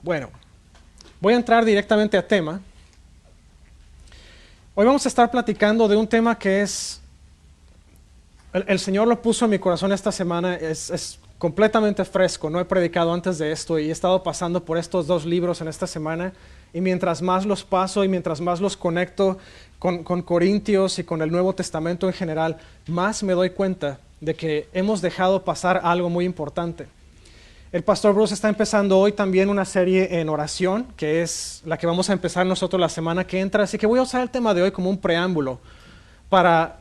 Bueno, voy a entrar directamente a tema. Hoy vamos a estar platicando de un tema que es, el Señor lo puso en mi corazón esta semana, es completamente fresco, no he predicado antes de esto y he estado pasando por estos dos libros en esta semana y mientras más los paso y mientras más los conecto con Corintios y con el Nuevo Testamento en general, más me doy cuenta de que hemos dejado pasar algo muy importante. El pastor Bruce está empezando hoy también una serie en oración, que es la que vamos a empezar nosotros la semana que entra. Así que voy a usar el tema de hoy como un preámbulo para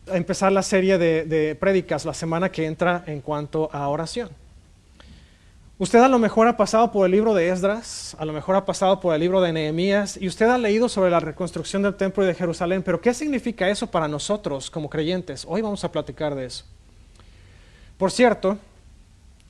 empezar la serie de prédicas la semana que entra en cuanto a oración. Usted a lo mejor ha pasado por el libro de Esdras, a lo mejor ha pasado por el libro de Nehemías, y usted ha leído sobre la reconstrucción del templo de Jerusalén, pero ¿qué significa eso para nosotros como creyentes? Hoy vamos a platicar de eso. Por cierto,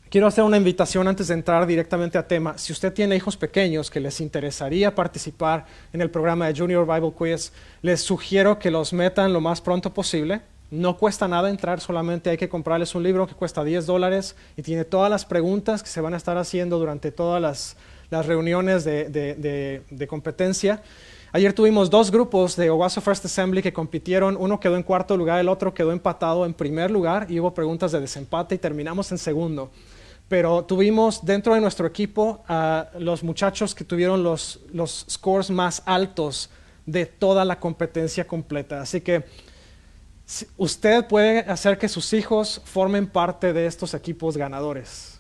quiero hacer una invitación antes de entrar directamente a tema. Si usted tiene hijos pequeños que les interesaría participar en el programa de Junior Bible Quiz, les sugiero que los metan lo más pronto posible. No cuesta nada entrar, solamente hay que comprarles un libro que cuesta $10 y tiene todas las preguntas que se van a estar haciendo durante todas las reuniones de competencia. Ayer tuvimos dos grupos de Owasso First Assembly que compitieron. Uno quedó en cuarto lugar, el otro quedó empatado en primer lugar y hubo preguntas de desempate y terminamos en segundo. Pero tuvimos dentro de nuestro equipo a los muchachos que tuvieron los scores más altos de toda la competencia completa. Así que usted puede hacer que sus hijos formen parte de estos equipos ganadores.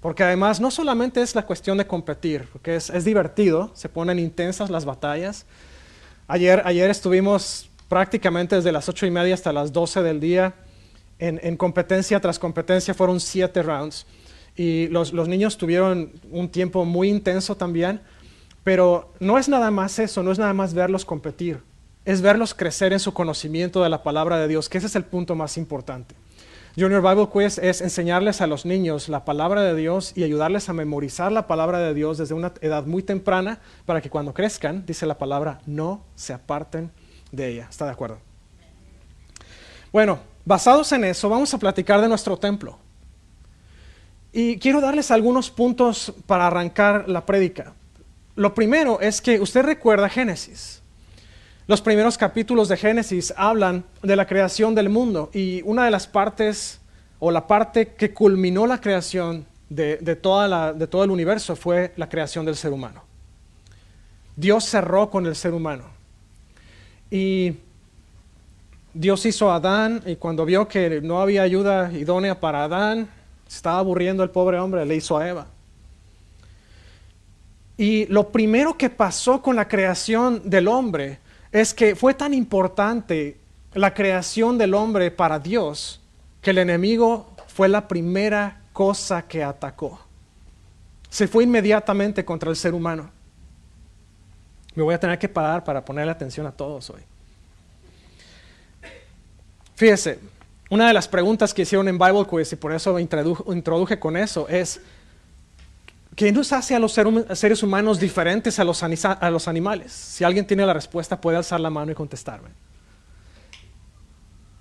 Porque además no solamente es la cuestión de competir, porque es divertido, se ponen intensas las batallas. Ayer estuvimos prácticamente desde las 8:30 hasta las 12 del día en competencia tras competencia, fueron 7 rounds. Y los niños tuvieron un tiempo muy intenso también, pero no es nada más eso, no es nada más verlos competir, es verlos crecer en su conocimiento de la palabra de Dios, que ese es el punto más importante. Junior Bible Quiz es enseñarles a los niños la palabra de Dios y ayudarles a memorizar la palabra de Dios desde una edad muy temprana para que cuando crezcan, dice la palabra, no se aparten de ella. ¿Está de acuerdo? Bueno, basados en eso, vamos a platicar de nuestro templo. Y quiero darles algunos puntos para arrancar la prédica. Lo primero es que usted recuerda Génesis. Los primeros capítulos de Génesis hablan de la creación del mundo y una de las partes o la parte que culminó la creación de todo el universo fue la creación del ser humano. Dios cerró con el ser humano y Dios hizo a Adán y cuando vio que no había ayuda idónea para Adán, se estaba aburriendo el pobre hombre, le hizo a Eva. Y lo primero que pasó con la creación del hombre es que fue tan importante la creación del hombre para Dios que el enemigo fue la primera cosa que atacó. Se fue inmediatamente contra el ser humano. Me voy a tener que parar para ponerle atención a todos hoy. Fíjese, una de las preguntas que hicieron en Bible Quiz, y por eso introduje con eso, es ¿qué nos hace a los seres humanos diferentes a los animales? Si alguien tiene la respuesta, puede alzar la mano y contestarme.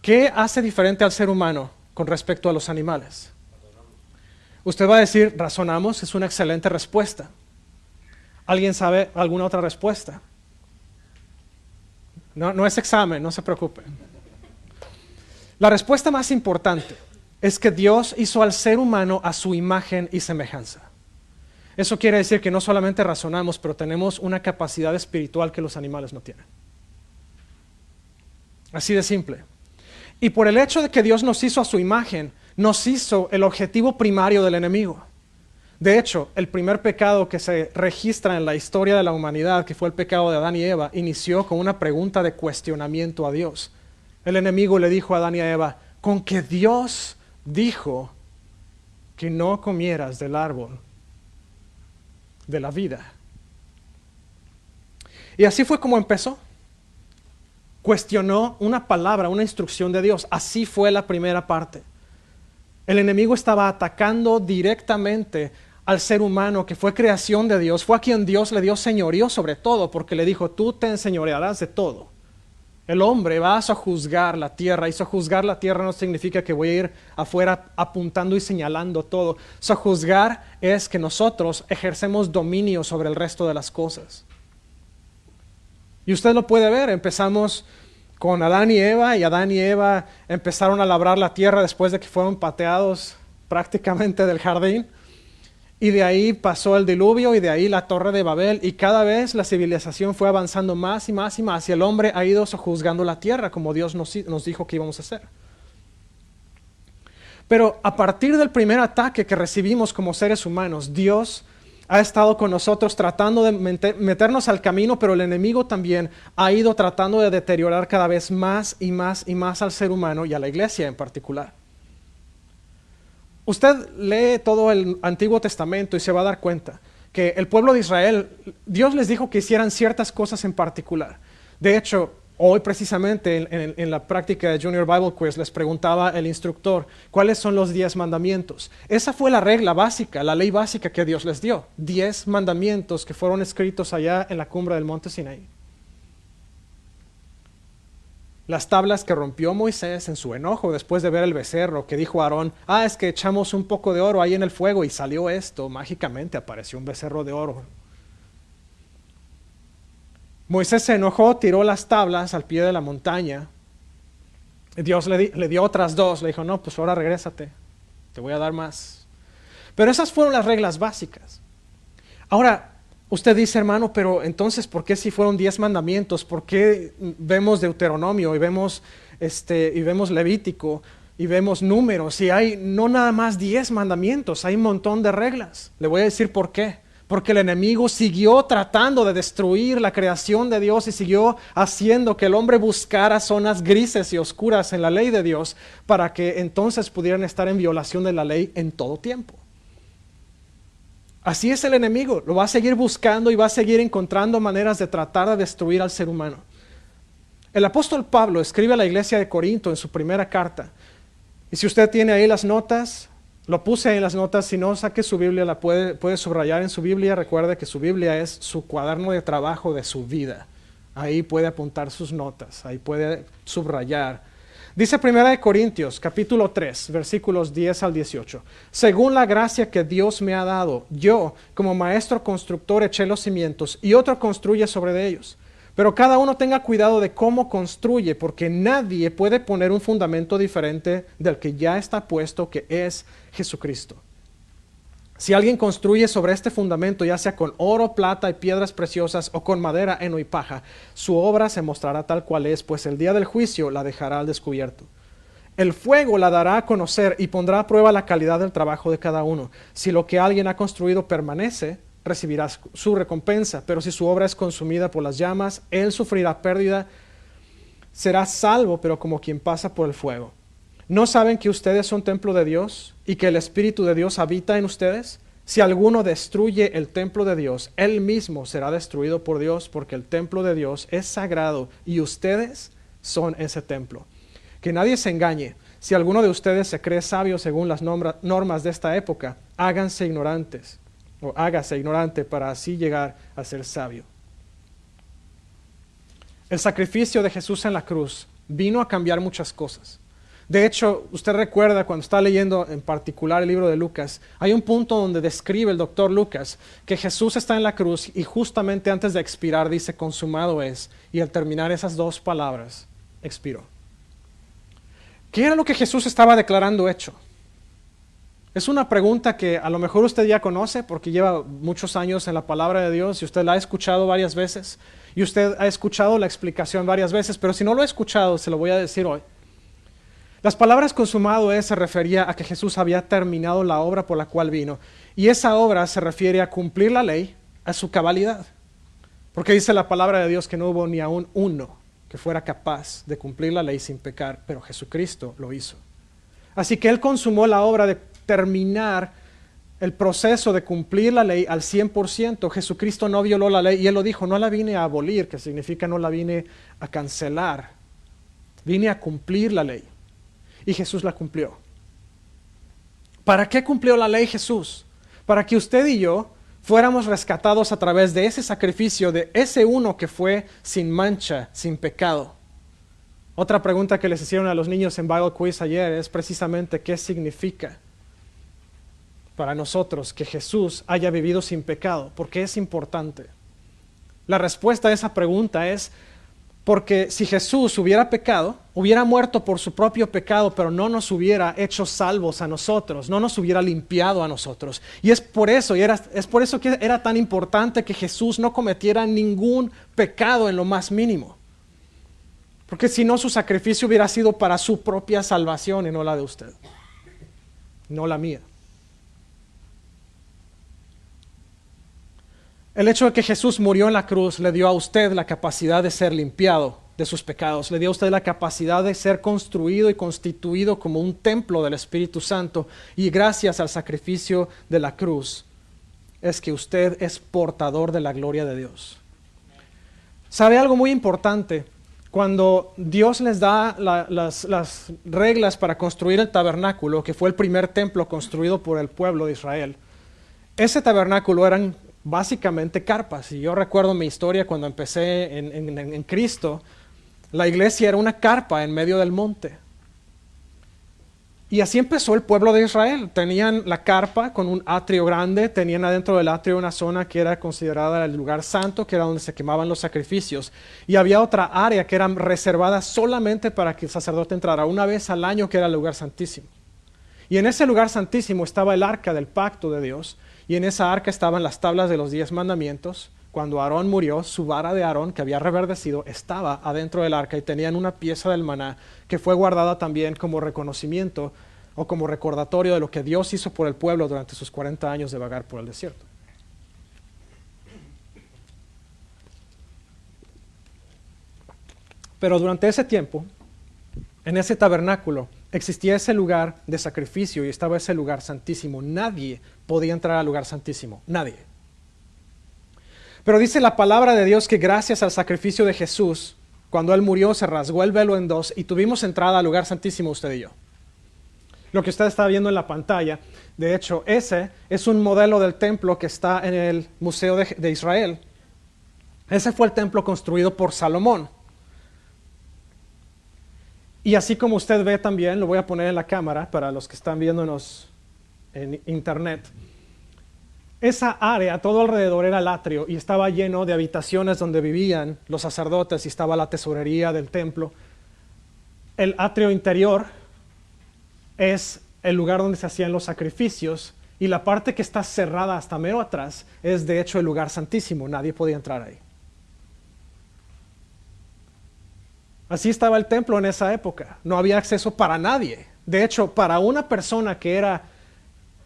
¿Qué hace diferente al ser humano con respecto a los animales? Usted va a decir, razonamos, es una excelente respuesta. ¿Alguien sabe alguna otra respuesta? No es examen, no se preocupe. La respuesta más importante es que Dios hizo al ser humano a su imagen y semejanza. Eso quiere decir que no solamente razonamos, pero tenemos una capacidad espiritual que los animales no tienen. Así de simple. Y por el hecho de que Dios nos hizo a su imagen, nos hizo el objetivo primario del enemigo. De hecho, el primer pecado que se registra en la historia de la humanidad, que fue el pecado de Adán y Eva, inició con una pregunta de cuestionamiento a Dios. El enemigo le dijo a Adán y a Eva, con que Dios dijo que no comieras del árbol de la vida. Y así fue como empezó. Cuestionó una palabra, una instrucción de Dios. Así fue la primera parte. El enemigo estaba atacando directamente al ser humano que fue creación de Dios. Fue a quien Dios le dio señorío sobre todo, porque le dijo, tú te enseñorearás de todo. El hombre va a sojuzgar la tierra, y sojuzgar la tierra no significa que voy a ir afuera apuntando y señalando todo. Sojuzgar es que nosotros ejercemos dominio sobre el resto de las cosas. Y usted lo puede ver, empezamos con Adán y Adán y Eva empezaron a labrar la tierra después de que fueron pateados prácticamente del jardín. Y de ahí pasó el diluvio y de ahí la Torre de Babel, y cada vez la civilización fue avanzando más y más y más, y el hombre ha ido sojuzgando la tierra como Dios nos dijo que íbamos a hacer. Pero a partir del primer ataque que recibimos como seres humanos, Dios ha estado con nosotros tratando de meternos al camino, pero el enemigo también ha ido tratando de deteriorar cada vez más y más y más al ser humano y a la iglesia en particular. Usted lee todo el Antiguo Testamento y se va a dar cuenta que el pueblo de Israel, Dios les dijo que hicieran ciertas cosas en particular. De hecho, hoy precisamente en la práctica de Junior Bible Quiz les preguntaba el instructor, ¿cuáles son los 10 mandamientos? Esa fue la regla básica, la ley básica que Dios les dio. 10 mandamientos que fueron escritos allá en la cumbre del monte Sinaí. Las tablas que rompió Moisés en su enojo después de ver el becerro, que dijo Aarón, es que echamos un poco de oro ahí en el fuego y salió esto, mágicamente apareció un becerro de oro. Moisés se enojó, tiró las tablas al pie de la montaña. Dios le dio otras 2, le dijo, no, pues ahora regrésate, te voy a dar más. Pero esas fueron las reglas básicas. Ahora, usted dice, hermano, pero entonces, ¿por qué si fueron 10 mandamientos? ¿Por qué vemos Deuteronomio y vemos Levítico y vemos Números? Y hay no nada más 10 mandamientos, hay un montón de reglas. Le voy a decir por qué. Porque el enemigo siguió tratando de destruir la creación de Dios y siguió haciendo que el hombre buscara zonas grises y oscuras en la ley de Dios para que entonces pudieran estar en violación de la ley en todo tiempo. Así es el enemigo, lo va a seguir buscando y va a seguir encontrando maneras de tratar de destruir al ser humano. El apóstol Pablo escribe a la iglesia de Corinto en su primera carta. Y si usted tiene ahí las notas, lo puse ahí en las notas, si no, saque su Biblia, la puede subrayar en su Biblia. Recuerde que su Biblia es su cuaderno de trabajo de su vida. Ahí puede apuntar sus notas, ahí puede subrayar. Dice 1 Corintios, capítulo 3, versículos 10 al 18. Según la gracia que Dios me ha dado, yo, como maestro constructor, eché los cimientos y otro construye sobre ellos. Pero cada uno tenga cuidado de cómo construye, porque nadie puede poner un fundamento diferente del que ya está puesto, que es Jesucristo. Si alguien construye sobre este fundamento, ya sea con oro, plata y piedras preciosas, o con madera, heno y paja, su obra se mostrará tal cual es, pues el día del juicio la dejará al descubierto. El fuego la dará a conocer y pondrá a prueba la calidad del trabajo de cada uno. Si lo que alguien ha construido permanece, recibirá su recompensa, pero si su obra es consumida por las llamas, él sufrirá pérdida, será salvo, pero como quien pasa por el fuego. ¿No saben que ustedes son templo de Dios y que el Espíritu de Dios habita en ustedes? Si alguno destruye el templo de Dios, él mismo será destruido por Dios, porque el templo de Dios es sagrado y ustedes son ese templo. Que nadie se engañe. Si alguno de ustedes se cree sabio según las normas de esta época, hágase ignorante para así llegar a ser sabio. El sacrificio de Jesús en la cruz vino a cambiar muchas cosas. De hecho, usted recuerda cuando está leyendo en particular el libro de Lucas, hay un punto donde describe el doctor Lucas que Jesús está en la cruz y justamente antes de expirar dice consumado es, y al terminar esas 2 palabras, expiró. ¿Qué era lo que Jesús estaba declarando hecho? Es una pregunta que a lo mejor usted ya conoce porque lleva muchos años en la palabra de Dios y usted la ha escuchado varias veces y usted ha escuchado la explicación varias veces, pero si no lo ha escuchado, se lo voy a decir hoy. Las palabras consumado es se refería a que Jesús había terminado la obra por la cual vino. Y esa obra se refiere a cumplir la ley a su cabalidad. Porque dice la palabra de Dios que no hubo ni aún uno que fuera capaz de cumplir la ley sin pecar, pero Jesucristo lo hizo. Así que Él consumó la obra de terminar el proceso de cumplir la ley al 100%. Jesucristo no violó la ley y Él lo dijo, no la vine a abolir, que significa no la vine a cancelar. Vine a cumplir la ley. Y Jesús la cumplió. ¿Para qué cumplió la ley Jesús? Para que usted y yo fuéramos rescatados a través de ese sacrificio, de ese uno que fue sin mancha, sin pecado. Otra pregunta que les hicieron a los niños en Bible Quiz ayer es precisamente qué significa para nosotros que Jesús haya vivido sin pecado. ¿Por qué es importante? La respuesta a esa pregunta es porque si Jesús hubiera pecado, hubiera muerto por su propio pecado, pero no nos hubiera hecho salvos a nosotros, no nos hubiera limpiado a nosotros. Y es por eso que era tan importante que Jesús no cometiera ningún pecado en lo más mínimo. Porque si no, su sacrificio hubiera sido para su propia salvación y no la de usted, no la mía. El hecho de que Jesús murió en la cruz le dio a usted la capacidad de ser limpiado de sus pecados, le dio a usted la capacidad de ser construido y constituido como un templo del Espíritu Santo, y gracias al sacrificio de la cruz es que usted es portador de la gloria de Dios. ¿Sabe algo muy importante? Cuando Dios les da las reglas para construir el tabernáculo, que fue el primer templo construido por el pueblo de Israel, ese tabernáculo eran básicamente carpas. Y yo recuerdo mi historia cuando empecé en Cristo. La iglesia era una carpa en medio del monte. Y así empezó el pueblo de Israel. Tenían la carpa con un atrio grande, tenían adentro del atrio una zona que era considerada el lugar santo, que era donde se quemaban los sacrificios. Y había otra área que era reservada solamente para que el sacerdote entrara una vez al año, que era el lugar santísimo. Y en ese lugar santísimo estaba el arca del pacto de Dios. Y en esa arca estaban las tablas de los 10 mandamientos. Cuando Aarón murió, su vara de Aarón, que había reverdecido, estaba adentro del arca, y tenían una pieza del maná que fue guardada también como reconocimiento o como recordatorio de lo que Dios hizo por el pueblo durante sus 40 años de vagar por el desierto. Pero durante ese tiempo, en ese tabernáculo, existía ese lugar de sacrificio y estaba ese lugar santísimo. Nadie podía entrar al lugar santísimo, nadie. Pero dice la palabra de Dios que gracias al sacrificio de Jesús, cuando Él murió, se rasgó el velo en dos y tuvimos entrada al lugar santísimo usted y yo. Lo que usted está viendo en la pantalla, de hecho, ese es un modelo del templo que está en el Museo de Israel. Ese fue el templo construido por Salomón. Y así como usted ve también, lo voy a poner en la cámara para los que están viéndonos en internet. Esa área, todo alrededor era el atrio y estaba lleno de habitaciones donde vivían los sacerdotes y estaba la tesorería del templo. El atrio interior es el lugar donde se hacían los sacrificios y la parte que está cerrada hasta mero atrás es de hecho el lugar santísimo. Nadie podía entrar ahí. Así estaba el templo en esa época. No había acceso para nadie. De hecho, para una persona que era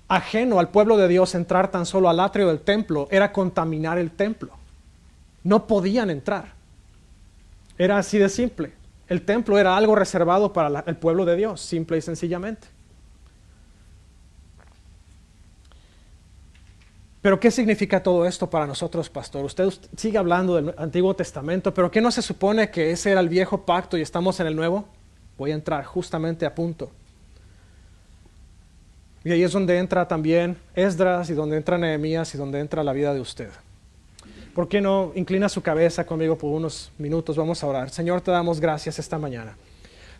ajeno al pueblo de Dios, entrar tan solo al atrio del templo era contaminar el templo. No podían entrar. Era así de simple. El templo era algo reservado para el pueblo de Dios, simple y sencillamente. Pero ¿qué significa todo esto para nosotros, pastor? Usted sigue hablando del Antiguo Testamento, pero ¿qué no se supone que ese era el viejo pacto y estamos en el nuevo? Voy a entrar justamente a punto. Y ahí es donde entra también Esdras y donde entra Nehemías y donde entra la vida de usted. ¿Por qué no inclina su cabeza conmigo por unos minutos? Vamos a orar. Señor, te damos gracias esta mañana.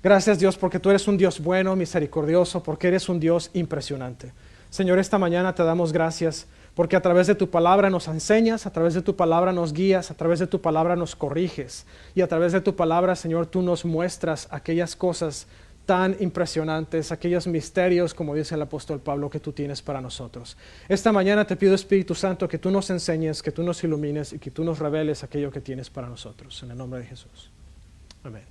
Gracias, Dios, porque tú eres un Dios bueno, misericordioso, porque eres un Dios impresionante. Señor, esta mañana te damos gracias porque a través de tu palabra nos enseñas, a través de tu palabra nos guías, a través de tu palabra nos corriges. Y a través de tu palabra, Señor, tú nos muestras aquellas cosas tan impresionantes, aquellos misterios, como dice el apóstol Pablo, que tú tienes para nosotros. Esta mañana te pido, Espíritu Santo, que tú nos enseñes, que tú nos ilumines y que tú nos reveles aquello que tienes para nosotros. En el nombre de Jesús. Amén.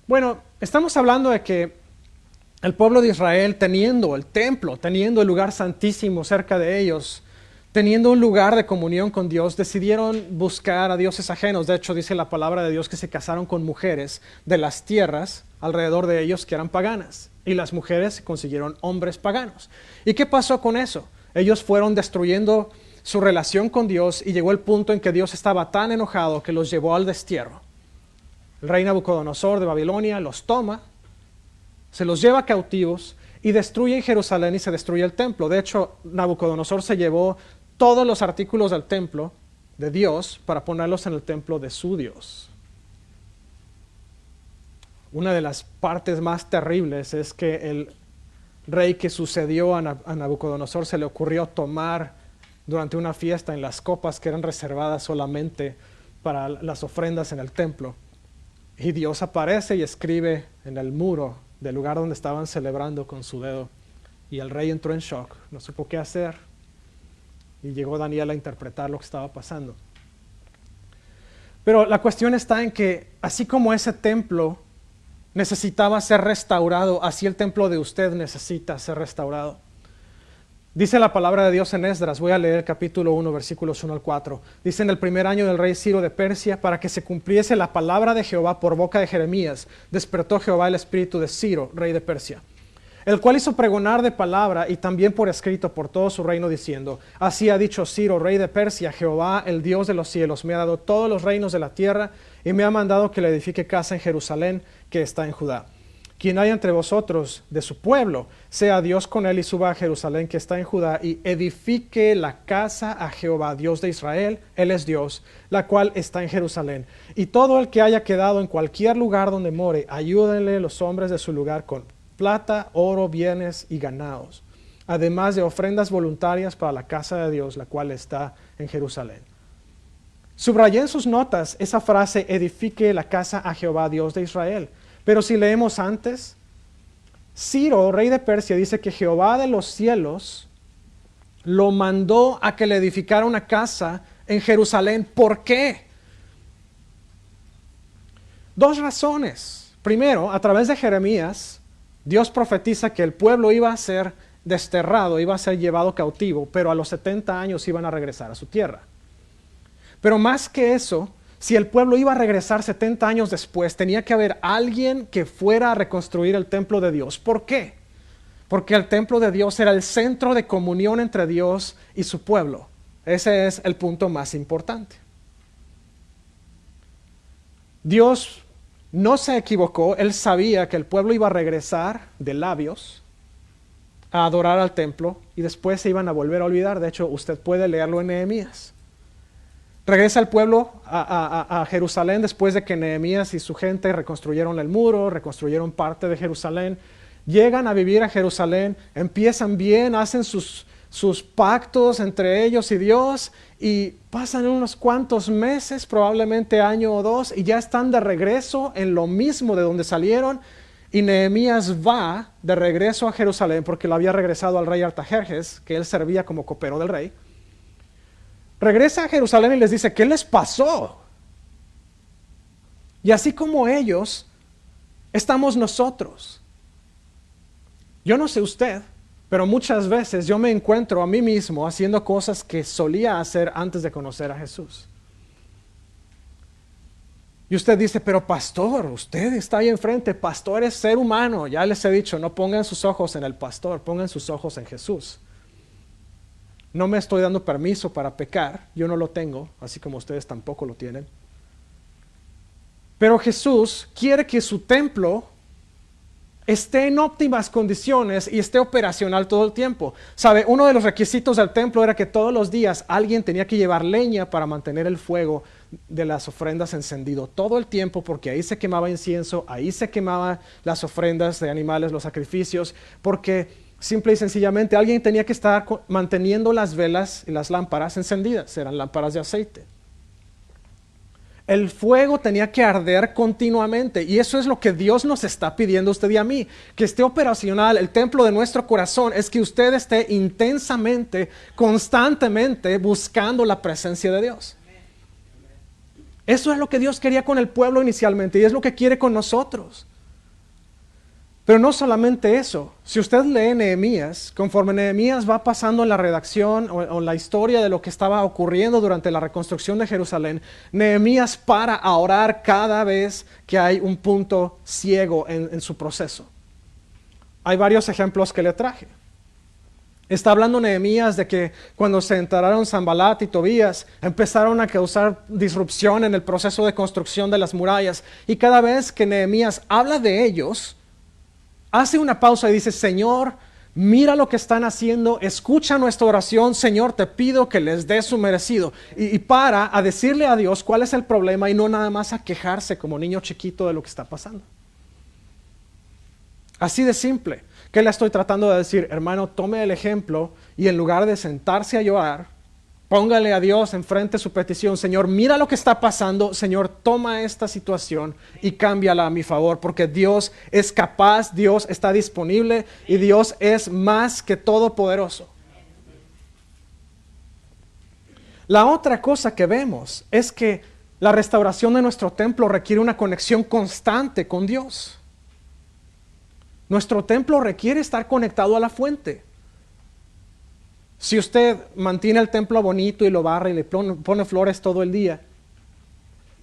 Bueno, estamos hablando de que el pueblo de Israel, teniendo el templo, teniendo el lugar santísimo cerca de ellos, teniendo un lugar de comunión con Dios, decidieron buscar a dioses ajenos. De hecho, dice la palabra de Dios que se casaron con mujeres de las tierras alrededor de ellos que eran paganas. Y las mujeres consiguieron hombres paganos. ¿Y qué pasó con eso? Ellos fueron destruyendo su relación con Dios y llegó el punto en que Dios estaba tan enojado que los llevó al destierro. El rey Nabucodonosor de Babilonia los toma, se los lleva cautivos y destruye Jerusalén y se destruye el templo. De hecho, Nabucodonosor se llevó todos los artículos del templo de Dios para ponerlos en el templo de su Dios. una de las partes más terribles es que el rey que sucedió a Nabucodonosor se le ocurrió tomar durante una fiesta en las copas que eran reservadas solamente para las ofrendas en el templo. Y Dios aparece y escribe en el muro del lugar donde estaban celebrando con su dedo. Y el rey entró en shock, no supo qué hacer. Y llegó Daniel a interpretar lo que estaba pasando. Pero la cuestión está en que así como ese templo necesitaba ser restaurado, así el templo de usted necesita ser restaurado. Dice la palabra de Dios en Esdras, voy a leer el capítulo 1, versículos 1 al 4. Dice: en el primer año del rey Ciro de Persia, para que se cumpliese la palabra de Jehová por boca de Jeremías, despertó Jehová el espíritu de Ciro, rey de Persia, el cual hizo pregonar de palabra y también por escrito por todo su reino, diciendo: así ha dicho Ciro, rey de Persia, Jehová, el Dios de los cielos, me ha dado todos los reinos de la tierra y me ha mandado que le edifique casa en Jerusalén, que está en Judá. Quien haya entre vosotros de su pueblo, sea Dios con él y suba a Jerusalén, que está en Judá, y edifique la casa a Jehová, Dios de Israel, él es Dios, la cual está en Jerusalén. Y todo el que haya quedado en cualquier lugar donde more, ayúdenle los hombres de su lugar con plata, oro, bienes y ganados, además de ofrendas voluntarias para la casa de Dios, la cual está en Jerusalén. Subrayé en sus notas esa frase: edifique la casa a Jehová, Dios de Israel. Pero si leemos antes, Ciro, rey de Persia, dice que Jehová de los cielos lo mandó a que le edificara una casa en Jerusalén. ¿Por qué? Dos razones. Primero, a través de Jeremías, Dios profetiza que el pueblo iba a ser desterrado, iba a ser llevado cautivo, pero a los 70 años iban a regresar a su tierra. Pero más que eso, si el pueblo iba a regresar 70 años después, tenía que haber alguien que fuera a reconstruir el templo de Dios. ¿Por qué? Porque el templo de Dios era el centro de comunión entre Dios y su pueblo. Ese es el punto más importante. Dios no se equivocó, Él sabía que el pueblo iba a regresar de labios a adorar al templo y después se iban a volver a olvidar. De hecho, usted puede leerlo en Nehemías. Regresa el pueblo a Jerusalén después de que Nehemías y su gente reconstruyeron el muro, reconstruyeron parte de Jerusalén. Llegan a vivir a Jerusalén, empiezan bien, hacen sus pactos entre ellos y Dios, y pasan unos cuantos meses, probablemente año o dos, y ya están de regreso en lo mismo de donde salieron. Y Nehemías va de regreso a Jerusalén porque lo había regresado al rey Artajerjes, que él servía como copero del rey. Regresa a Jerusalén y les dice: ¿qué les pasó? Y así como ellos, estamos nosotros. Yo no sé usted, pero muchas veces yo me encuentro a mí mismo haciendo cosas que solía hacer antes de conocer a Jesús. Y usted dice: pero pastor, usted está ahí enfrente, pastor es ser humano. Ya les he dicho, no pongan sus ojos en el pastor, pongan sus ojos en Jesús. No me estoy dando permiso para pecar, yo no lo tengo, así como ustedes tampoco lo tienen. Pero Jesús quiere que su templo esté en óptimas condiciones y esté operacional todo el tiempo. ¿Sabe? Uno de los requisitos del templo era que todos los días alguien tenía que llevar leña para mantener el fuego de las ofrendas encendido todo el tiempo, porque ahí se quemaba incienso, ahí se quemaban las ofrendas de animales, los sacrificios, porque simple y sencillamente alguien tenía que estar manteniendo las velas y las lámparas encendidas, eran lámparas de aceite. El fuego tenía que arder continuamente, y eso es lo que Dios nos está pidiendo a usted y a mí, que esté operacional. El templo de nuestro corazón es que usted esté intensamente, constantemente buscando la presencia de Dios. Eso es lo que Dios quería con el pueblo inicialmente, y es lo que quiere con nosotros. Pero no solamente eso. Si usted lee Nehemías, conforme Nehemías va pasando en la redacción o la historia de lo que estaba ocurriendo durante la reconstrucción de Jerusalén, Nehemías para a orar cada vez que hay un punto ciego en su proceso. Hay varios ejemplos que le traje. Está hablando Nehemías de que cuando se enteraron Sanbalat y Tobías, empezaron a causar disrupción en el proceso de construcción de las murallas. Y cada vez que Nehemías habla de ellos, hace una pausa y dice: Señor, mira lo que están haciendo, escucha nuestra oración, Señor, te pido que les des su merecido. Y para a decirle a Dios cuál es el problema y no nada más a quejarse como niño chiquito de lo que está pasando. Así de simple. ¿Qué le estoy tratando de decir? Hermano, tome el ejemplo y en lugar de sentarse a llorar, póngale a Dios enfrente su petición. Señor, mira lo que está pasando. Señor, toma esta situación y cámbiala a mi favor, porque Dios es capaz, Dios está disponible y Dios es más que todopoderoso. La otra cosa que vemos es que la restauración de nuestro templo requiere una conexión constante con Dios. Nuestro templo requiere estar conectado a la fuente. Si usted mantiene el templo bonito y lo barra y le pone flores todo el día,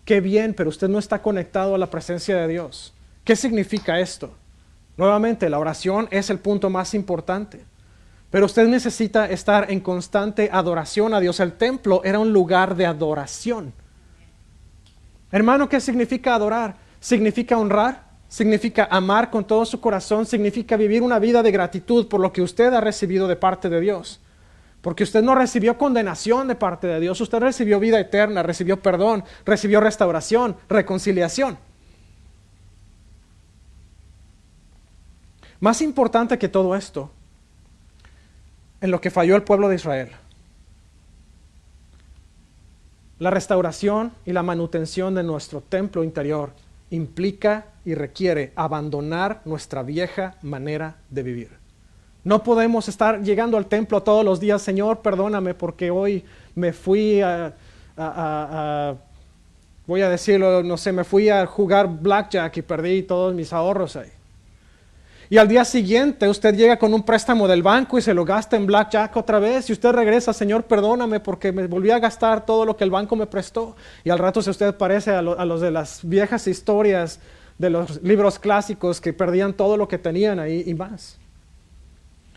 qué bien, pero usted no está conectado a la presencia de Dios. ¿Qué significa esto? Nuevamente, la oración es el punto más importante. Pero usted necesita estar en constante adoración a Dios. El templo era un lugar de adoración. Hermano, ¿qué significa adorar? Significa honrar, significa amar con todo su corazón, significa vivir una vida de gratitud por lo que usted ha recibido de parte de Dios. Porque usted no recibió condenación de parte de Dios, usted recibió vida eterna, recibió perdón, recibió restauración, reconciliación. Más importante que todo esto, en lo que falló el pueblo de Israel, la restauración y la manutención de nuestro templo interior implica y requiere abandonar nuestra vieja manera de vivir. No podemos estar llegando al templo todos los días, Señor, perdóname porque hoy me fui voy a decirlo, no sé, me fui a jugar blackjack y perdí todos mis ahorros ahí. Y al día siguiente usted llega con un préstamo del banco y se lo gasta en blackjack otra vez. Y usted regresa, Señor, perdóname porque me volví a gastar todo lo que el banco me prestó. Y al rato se usted parece a los de las viejas historias de los libros clásicos que perdían todo lo que tenían ahí y más.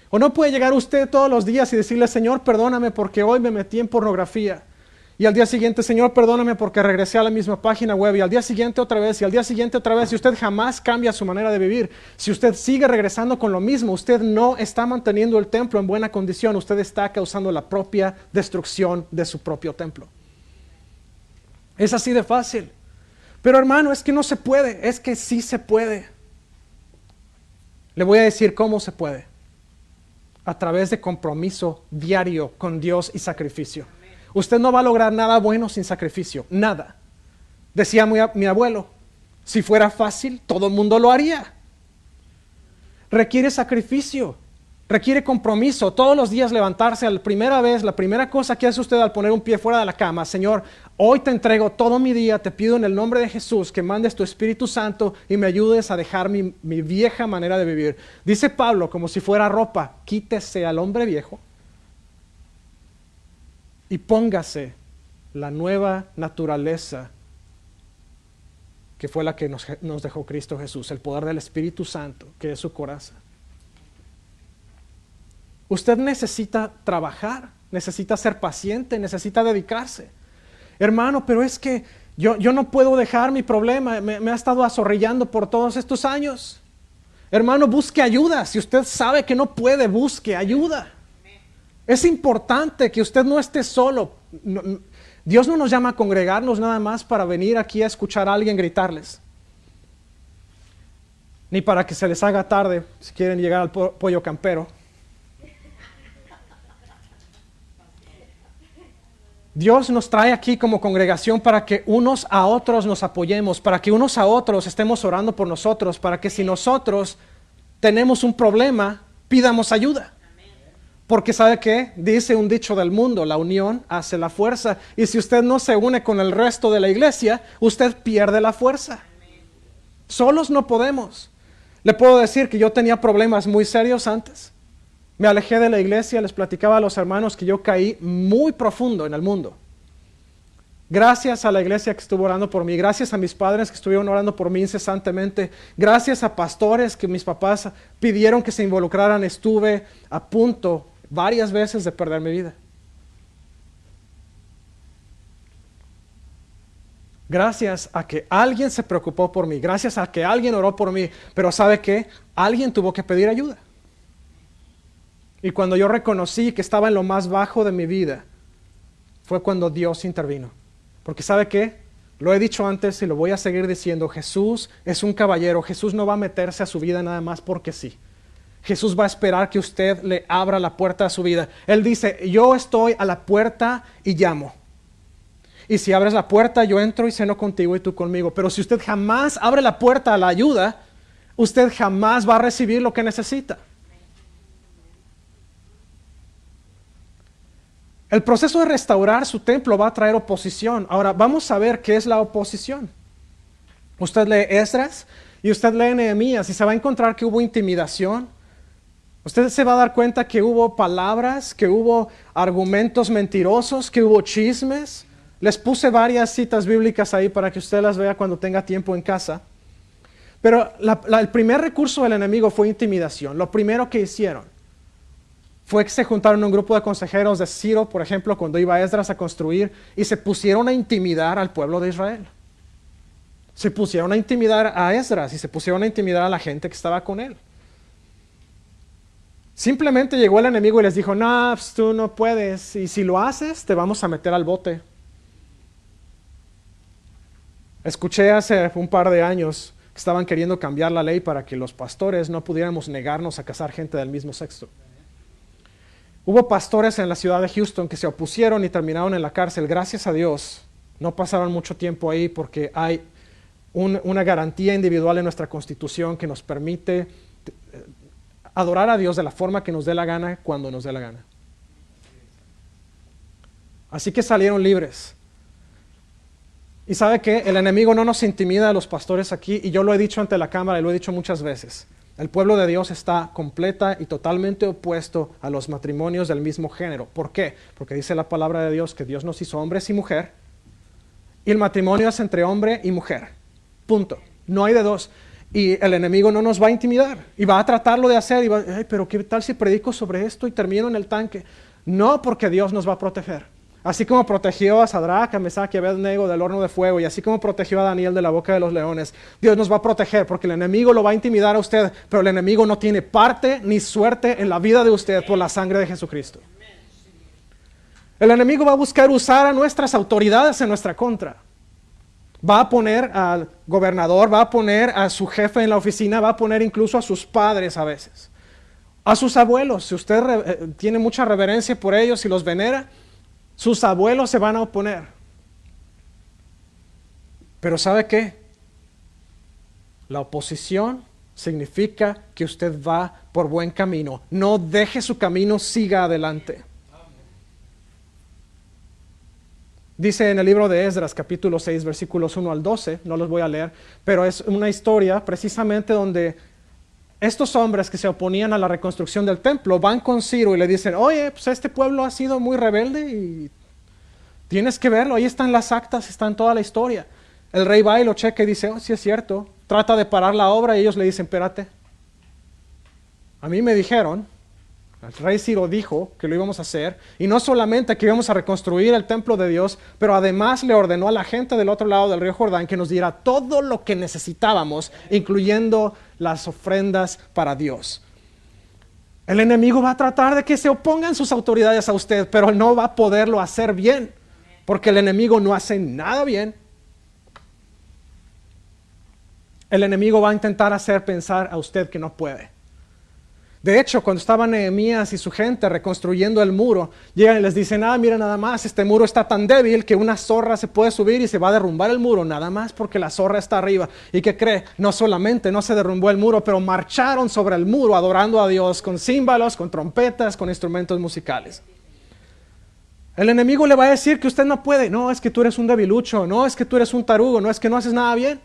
O no puede llegar usted todos los días y decirle, Señor, perdóname porque hoy me metí en pornografía. Y al día siguiente, Señor, perdóname porque regresé a la misma página web. Y al día siguiente otra vez, y al día siguiente otra vez. Y usted jamás cambia su manera de vivir. Si usted sigue regresando con lo mismo, usted no está manteniendo el templo en buena condición. Usted está causando la propia destrucción de su propio templo. Es así de fácil. Pero hermano, es que no se puede. Es que sí se puede. Le voy a decir cómo se puede. A través de compromiso diario con Dios y sacrificio. Usted no va a lograr nada bueno sin sacrificio, nada. Decía mi abuelo, si fuera fácil, todo el mundo lo haría. Requiere sacrificio, requiere compromiso. Todos los días levantarse, la primera cosa que hace usted al poner un pie fuera de la cama, Señor, hoy te entrego todo mi día, te pido en el nombre de Jesús que mandes tu Espíritu Santo y me ayudes a dejar mi vieja manera de vivir. Dice Pablo, como si fuera ropa, quítese al hombre viejo y póngase la nueva naturaleza que fue la que nos dejó Cristo Jesús, el poder del Espíritu Santo, que es su coraza. Usted necesita trabajar, necesita ser paciente, necesita dedicarse. Hermano, pero es que yo no puedo dejar mi problema, me ha estado azorrillando por todos estos años. Hermano, busque ayuda. Si usted sabe que no puede, busque ayuda. Es importante que usted no esté solo. Dios no nos llama a congregarnos nada más para venir aquí a escuchar a alguien gritarles. Ni para que se les haga tarde si quieren llegar al pollo campero. Dios nos trae aquí como congregación para que unos a otros nos apoyemos, para que unos a otros estemos orando por nosotros, para que si nosotros tenemos un problema, pidamos ayuda. Porque ¿sabe qué? Dice un dicho del mundo, la unión hace la fuerza. Y si usted no se une con el resto de la iglesia, usted pierde la fuerza. Solos no podemos. Le puedo decir que yo tenía problemas muy serios antes. Me alejé de la iglesia, les platicaba a los hermanos que yo caí muy profundo en el mundo. Gracias a la iglesia que estuvo orando por mí, gracias a mis padres que estuvieron orando por mí incesantemente, gracias a pastores que mis papás pidieron que se involucraran, estuve a punto varias veces de perder mi vida. Gracias a que alguien se preocupó por mí, gracias a que alguien oró por mí, pero ¿sabe qué? Alguien tuvo que pedir ayuda. Y cuando yo reconocí que estaba en lo más bajo de mi vida, fue cuando Dios intervino. Porque ¿sabe qué? Lo he dicho antes y lo voy a seguir diciendo. Jesús es un caballero. Jesús no va a meterse a su vida nada más porque sí. Jesús va a esperar que usted le abra la puerta a su vida. Él dice, yo estoy a la puerta y llamo. Y si abres la puerta, yo entro y ceno contigo y tú conmigo. Pero si usted jamás abre la puerta a la ayuda, usted jamás va a recibir lo que necesita. El proceso de restaurar su templo va a traer oposición. Ahora, vamos a ver qué es la oposición. Usted lee Esdras y usted lee Nehemías y se va a encontrar que hubo intimidación. Usted se va a dar cuenta que hubo palabras, que hubo argumentos mentirosos, que hubo chismes. Les puse varias citas bíblicas ahí para que usted las vea cuando tenga tiempo en casa. Pero el primer recurso del enemigo fue intimidación. Lo primero que hicieron fue que se juntaron un grupo de consejeros de Ciro, por ejemplo, cuando iba Esdras a construir, y se pusieron a intimidar al pueblo de Israel. Se pusieron a intimidar a Esdras y se pusieron a intimidar a la gente que estaba con él. Simplemente llegó el enemigo y les dijo, no, pues tú no puedes, y si lo haces, te vamos a meter al bote. Escuché hace un par de años que estaban queriendo cambiar la ley para que los pastores no pudiéramos negarnos a casar gente del mismo sexo. Hubo pastores en la ciudad de Houston que se opusieron y terminaron en la cárcel. Gracias a Dios, no pasaron mucho tiempo ahí porque hay una garantía individual en nuestra Constitución que nos permite adorar a Dios de la forma que nos dé la gana, cuando nos dé la gana. Así que salieron libres. Y ¿sabe qué? El enemigo no nos intimida a los pastores aquí, y yo lo he dicho ante la cámara y lo he dicho muchas veces. El pueblo de Dios está completa y totalmente opuesto a los matrimonios del mismo género. ¿Por qué? Porque dice la palabra de Dios que Dios nos hizo hombres y mujer, y el matrimonio es entre hombre y mujer. Punto. No hay de dos. Y el enemigo no nos va a intimidar y va a tratarlo de hacer. Y va, pero ¿qué tal si predico sobre esto y termino en el tanque? No, porque Dios nos va a proteger. Así como protegió a Sadrach, a Mesach y a Abednego del horno de fuego, y así como protegió a Daniel de la boca de los leones, Dios nos va a proteger, porque el enemigo lo va a intimidar a usted, pero el enemigo no tiene parte ni suerte en la vida de usted por la sangre de Jesucristo. El enemigo va a buscar usar a nuestras autoridades en nuestra contra. Va a poner al gobernador, va a poner a su jefe en la oficina, va a poner incluso a sus padres a veces, a sus abuelos. Si usted tiene mucha reverencia por ellos y los venera, sus abuelos se van a oponer. Pero ¿sabe qué? La oposición significa que usted va por buen camino. No deje su camino, siga adelante. Dice en el libro de Esdras, capítulo 6, versículos 1 al 12, no los voy a leer, pero es una historia precisamente donde estos hombres que se oponían a la reconstrucción del templo van con Ciro y le dicen, oye, pues este pueblo ha sido muy rebelde y tienes que verlo, ahí están las actas, está en toda la historia. El rey va y lo checa y dice, oh, sí es cierto, trata de parar la obra y ellos le dicen, espérate, a mí me dijeron, el rey Ciro dijo que lo íbamos a hacer, y no solamente que íbamos a reconstruir el templo de Dios, pero además le ordenó a la gente del otro lado del río Jordán que nos diera todo lo que necesitábamos, incluyendo las ofrendas para Dios. El enemigo va a tratar de que se opongan sus autoridades a usted, pero no va a poderlo hacer bien, porque el enemigo no hace nada bien. El enemigo va a intentar hacer pensar a usted que no puede. De hecho, cuando estaban Nehemías y su gente reconstruyendo el muro, llegan y les dicen, mira nada más, este muro está tan débil que una zorra se puede subir y se va a derrumbar el muro, nada más porque la zorra está arriba. ¿Y qué cree? No solamente no se derrumbó el muro, pero marcharon sobre el muro adorando a Dios con címbalos, con trompetas, con instrumentos musicales. El enemigo le va a decir que usted no puede, no, es que tú eres un debilucho, no, es que tú eres un tarugo, no, es que no haces nada bien.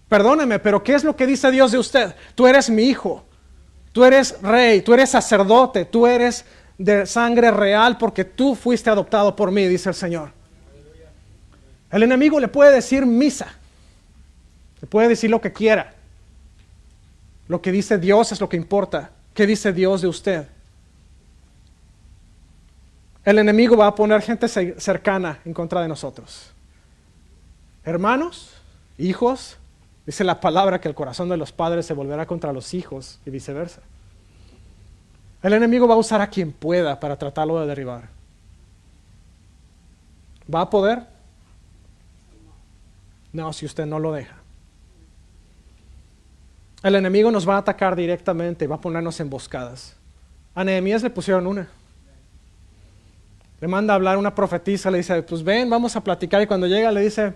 Perdóneme, pero ¿qué es lo que dice Dios de usted? Tú eres mi hijo, tú eres rey, tú eres sacerdote, tú eres de sangre real porque tú fuiste adoptado por mí, dice el Señor. El enemigo le puede decir misa, le puede decir lo que quiera. Lo que dice Dios es lo que importa. ¿Qué dice Dios de usted? El enemigo va a poner gente cercana en contra de nosotros. Hermanos, hijos. Dice la palabra que el corazón de los padres se volverá contra los hijos y viceversa. El enemigo va a usar a quien pueda para tratarlo de derribar. ¿Va a poder? No, si usted no lo deja. El enemigo nos va a atacar directamente, va a ponernos emboscadas. A Nehemías le pusieron una. Le manda a hablar una profetisa, le dice, pues ven, vamos a platicar. Y cuando llega le dice,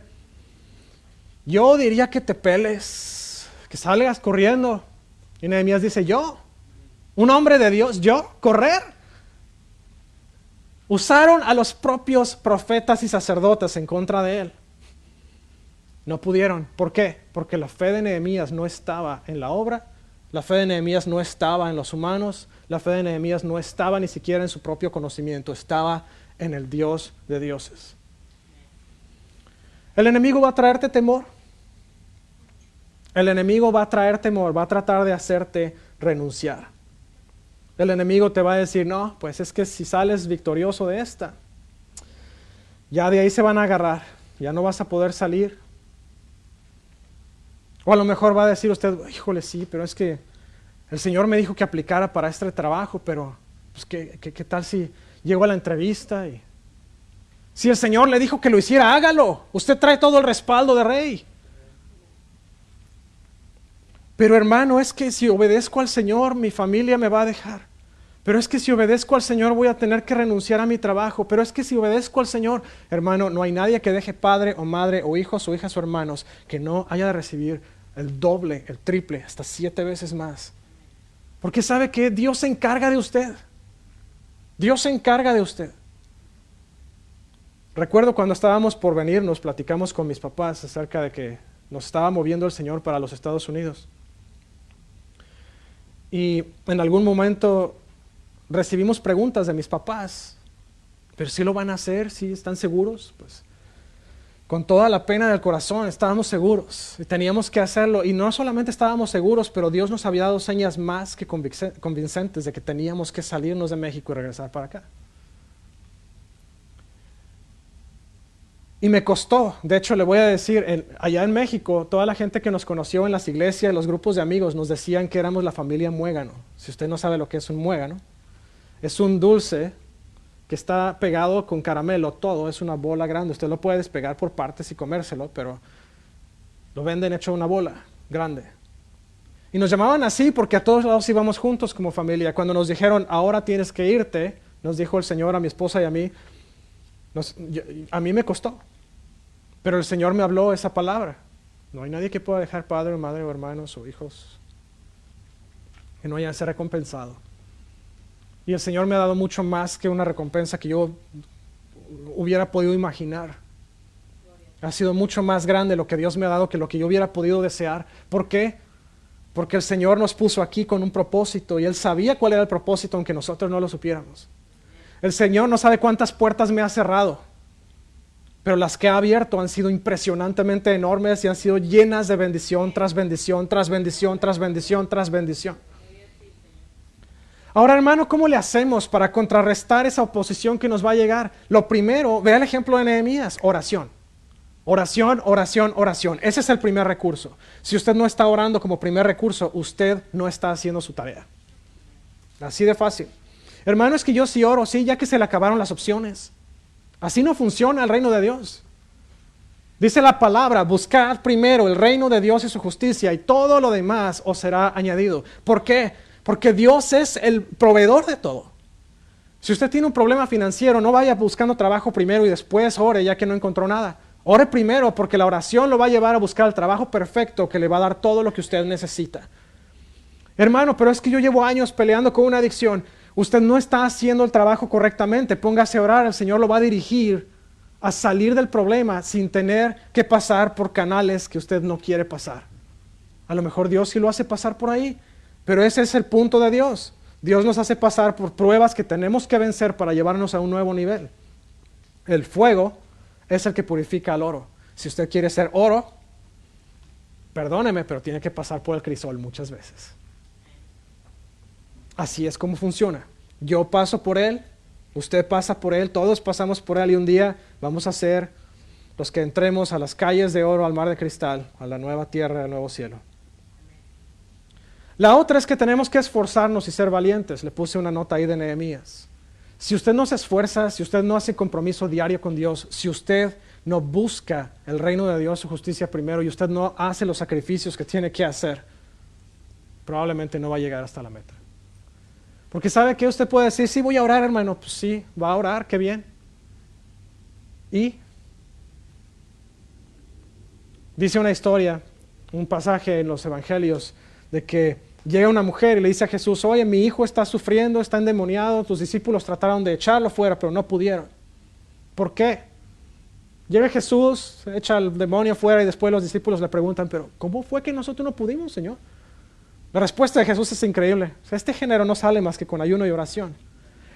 yo diría que te peles, que salgas corriendo. Y Nehemías dice, yo, un hombre de Dios, yo, correr. Usaron a los propios profetas y sacerdotes en contra de él. No pudieron. ¿Por qué? Porque la fe de Nehemías no estaba en la obra, la fe de Nehemías no estaba en los humanos, la fe de Nehemías no estaba ni siquiera en su propio conocimiento, estaba en el Dios de dioses. El enemigo va a traerte temor. El enemigo va a traer temor, va a tratar de hacerte renunciar. El enemigo te va a decir, no, pues es que si sales victorioso de esta, ya de ahí se van a agarrar, ya no vas a poder salir. O a lo mejor va a decir usted, híjole, sí, pero es que el Señor me dijo que aplicara para este trabajo, pero pues, ¿qué tal si llego a la entrevista? Y si el Señor le dijo que lo hiciera, hágalo. Usted trae todo el respaldo de rey. Pero hermano, es que si obedezco al Señor, mi familia me va a dejar. Pero es que si obedezco al Señor voy a tener que renunciar a mi trabajo. Pero es que si obedezco al Señor, hermano, no hay nadie que deje padre o madre o hijos o hijas o hermanos que no haya de recibir el doble, el triple, hasta 7 veces más. Porque sabe que Dios se encarga de usted. Dios se encarga de usted. Recuerdo cuando estábamos por venir, nos platicamos con mis papás acerca de que nos estaba moviendo el Señor para los Estados Unidos. Y en algún momento recibimos preguntas de mis papás, pero ¿sí lo van a hacer? ¿Sí están seguros? Pues con toda la pena del corazón estábamos seguros y teníamos que hacerlo. Y no solamente estábamos seguros, pero Dios nos había dado señas más que convincentes de que teníamos que salirnos de México y regresar para acá. Y me costó, de hecho le voy a decir, allá en México, toda la gente que nos conoció en las iglesias, los grupos de amigos, nos decían que éramos la familia muégano. Si usted no sabe lo que es un muégano, es un dulce que está pegado con caramelo, todo es una bola grande. Usted lo puede despegar por partes y comérselo, pero lo venden hecho una bola grande. Y nos llamaban así porque a todos lados íbamos juntos como familia. Cuando nos dijeron, ahora tienes que irte, nos dijo el Señor a mi esposa y a mí, a mí me costó. Pero el Señor me habló esa palabra. No hay nadie que pueda dejar padre, madre o hermanos o hijos que no hayan sido recompensado. Y el Señor me ha dado mucho más que una recompensa que yo hubiera podido imaginar. Ha sido mucho más grande lo que Dios me ha dado que lo que yo hubiera podido desear. ¿Por qué? Porque el Señor nos puso aquí con un propósito y Él sabía cuál era el propósito aunque nosotros no lo supiéramos. El Señor no sabe cuántas puertas me ha cerrado, pero las que ha abierto han sido impresionantemente enormes y han sido llenas de bendición tras bendición, tras bendición, tras bendición, tras bendición. Ahora, hermano, ¿cómo le hacemos para contrarrestar esa oposición que nos va a llegar? Lo primero, vea el ejemplo de Nehemías, oración. Oración, oración, oración. Ese es el primer recurso. Si usted no está orando como primer recurso, usted no está haciendo su tarea. Así de fácil. Hermano, es que yo sí oro, sí, ya que se le acabaron las opciones. Así no funciona el reino de Dios. Dice la palabra, buscad primero el reino de Dios y su justicia y todo lo demás os será añadido. ¿Por qué? Porque Dios es el proveedor de todo. Si usted tiene un problema financiero, no vaya buscando trabajo primero y después ore ya que no encontró nada. Ore primero porque la oración lo va a llevar a buscar el trabajo perfecto que le va a dar todo lo que usted necesita. Hermano, pero es que yo llevo años peleando con una adicción. Usted no está haciendo el trabajo correctamente. Póngase a orar, el Señor lo va a dirigir a salir del problema sin tener que pasar por canales que usted no quiere pasar. A lo mejor Dios sí lo hace pasar por ahí, pero ese es el punto de Dios. Dios nos hace pasar por pruebas que tenemos que vencer para llevarnos a un nuevo nivel. El fuego es el que purifica el oro. Si usted quiere ser oro, perdóneme, pero tiene que pasar por el crisol muchas veces. Así es como funciona. Yo paso por él, usted pasa por él, todos pasamos por él y un día vamos a ser los que entremos a las calles de oro, al mar de cristal, a la nueva tierra, al nuevo cielo. La otra es que tenemos que esforzarnos y ser valientes. Le puse una nota ahí de Nehemías. Si usted no se esfuerza, si usted no hace compromiso diario con Dios, si usted no busca el reino de Dios, su justicia primero, y usted no hace los sacrificios que tiene que hacer, probablemente no va a llegar hasta la meta. Porque ¿sabe qué? Usted puede decir, sí, voy a orar, hermano. Pues sí, va a orar, qué bien. Y dice una historia, un pasaje en los evangelios, de que llega una mujer y le dice a Jesús, oye, mi hijo está sufriendo, está endemoniado, tus discípulos trataron de echarlo fuera, pero no pudieron. ¿Por qué? Llega Jesús, echa al demonio fuera y después los discípulos le preguntan, pero ¿cómo fue que nosotros no pudimos, Señor? La respuesta de Jesús es increíble. O sea, este género no sale más que con ayuno y oración.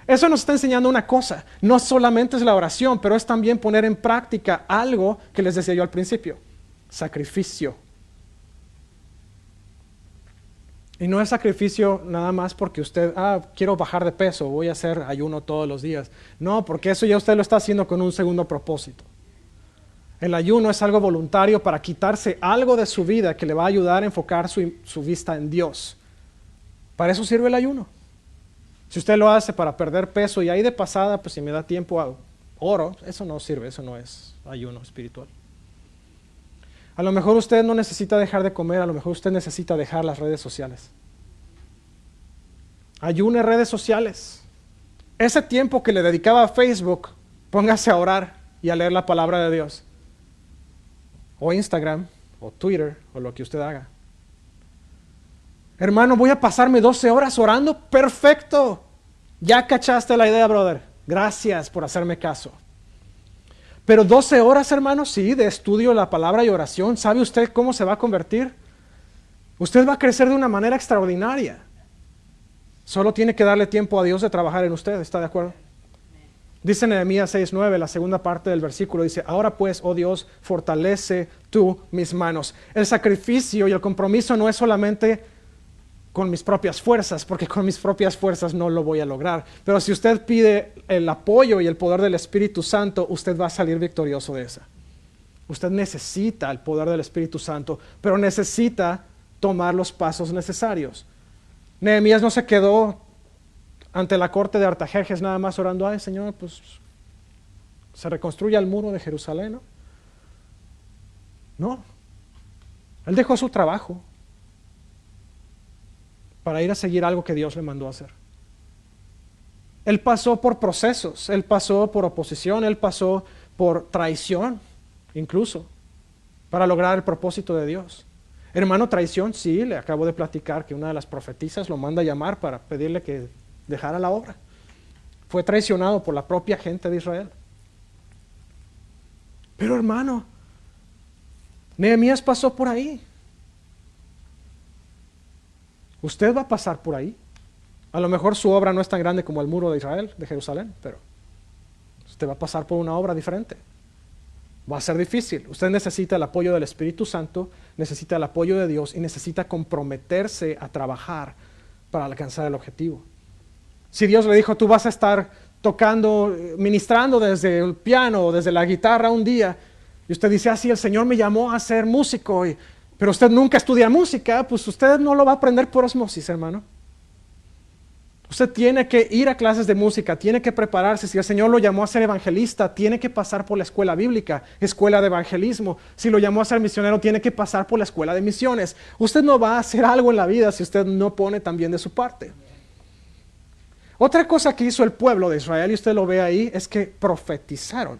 Eso nos está enseñando una cosa. No solamente es la oración, pero es también poner en práctica algo que les decía yo al principio. Sacrificio. Y no es sacrificio nada más porque usted, quiero bajar de peso, voy a hacer ayuno todos los días. No, porque eso ya usted lo está haciendo con un segundo propósito. El ayuno es algo voluntario para quitarse algo de su vida que le va a ayudar a enfocar su vista en Dios. Para eso sirve el ayuno. Si usted lo hace para perder peso y ahí de pasada, pues si me da tiempo oro, eso no sirve, eso no es ayuno espiritual. A lo mejor usted no necesita dejar de comer, a lo mejor usted necesita dejar las redes sociales. Ayune redes sociales. Ese tiempo que le dedicaba a Facebook, póngase a orar y a leer la palabra de Dios. O Instagram, o Twitter, o lo que usted haga. Hermano, voy a pasarme 12 horas orando. Perfecto. Ya cachaste la idea, brother. Gracias por hacerme caso. Pero 12 horas, hermano, sí, de estudio de la palabra y oración. ¿Sabe usted cómo se va a convertir? Usted va a crecer de una manera extraordinaria. Solo tiene que darle tiempo a Dios de trabajar en usted. ¿Está de acuerdo? Dice Nehemías 6:9, la segunda parte del versículo, dice, ahora pues, oh Dios, fortalece tú mis manos. El sacrificio y el compromiso no es solamente con mis propias fuerzas, porque con mis propias fuerzas no lo voy a lograr. Pero si usted pide el apoyo y el poder del Espíritu Santo, usted va a salir victorioso de esa. Usted necesita el poder del Espíritu Santo, pero necesita tomar los pasos necesarios. Nehemías no se quedó ante la corte de Artajerjes nada más orando, ay Señor, pues se reconstruya el muro de Jerusalén, ¿no? No, él dejó su trabajo para ir a seguir algo que Dios le mandó a hacer. Él pasó por procesos, él pasó por oposición, él pasó por traición, incluso, para lograr el propósito de Dios. Hermano, traición, sí, le acabo de platicar que una de las profetisas lo manda a llamar para pedirle que dejara la obra. Fue traicionado por la propia gente de Israel. Pero hermano, Nehemías pasó por ahí. Usted va a pasar por ahí. A lo mejor su obra no es tan grande como el muro de Israel, de Jerusalén, pero usted va a pasar por una obra diferente. Va a ser difícil. Usted necesita el apoyo del Espíritu Santo, necesita el apoyo de Dios y necesita comprometerse a trabajar para alcanzar el objetivo. Si Dios le dijo, tú vas a estar tocando, ministrando desde el piano o desde la guitarra un día, y usted dice, sí, el Señor me llamó a ser músico, pero usted nunca estudia música, pues usted no lo va a aprender por osmosis, hermano. Usted tiene que ir a clases de música, tiene que prepararse. Si el Señor lo llamó a ser evangelista, tiene que pasar por la escuela bíblica, escuela de evangelismo. Si lo llamó a ser misionero, tiene que pasar por la escuela de misiones. Usted no va a hacer algo en la vida si usted no pone también de su parte. Otra cosa que hizo el pueblo de Israel, y usted lo ve ahí, es que profetizaron.